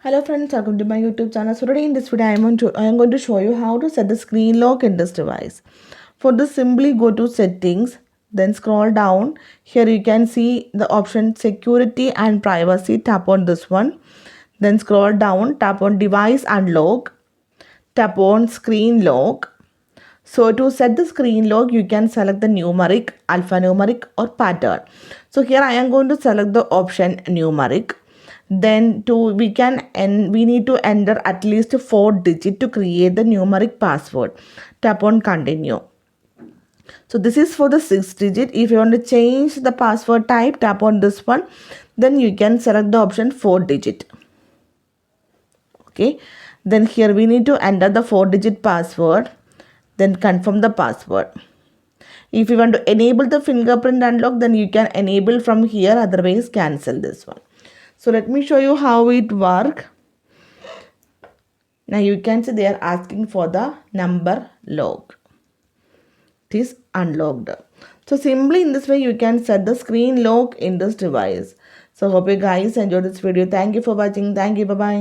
Hello friends, welcome to my YouTube channel. So today in this video, I am going to show you how to set the screen lock in this device. For this, simply go to settings, then scroll down. Here you can see the option security and privacy. Tap on this one. Then scroll down, tap on device unlock, tap on screen lock. So to set the screen lock, you can select the numeric, alphanumeric or pattern. So here I am going to select the option numeric. Then we need to enter at least 4 digits to create the numeric password. Tap on continue. So this is for the 6 digit. If you want to change the password type, tap on this one. Then you can select the option 4 digit. Okay. Then here we need to enter the 4 digit password. Then confirm the password. If you want to enable the fingerprint unlock, then you can enable from here. Otherwise, cancel this one. So let me show you how it works. Now you can see they are asking for the number lock. It is unlocked. So simply in this way you can set the screen lock in this device. So hope you guys enjoyed this video. Thank you for watching. Thank you. Bye bye.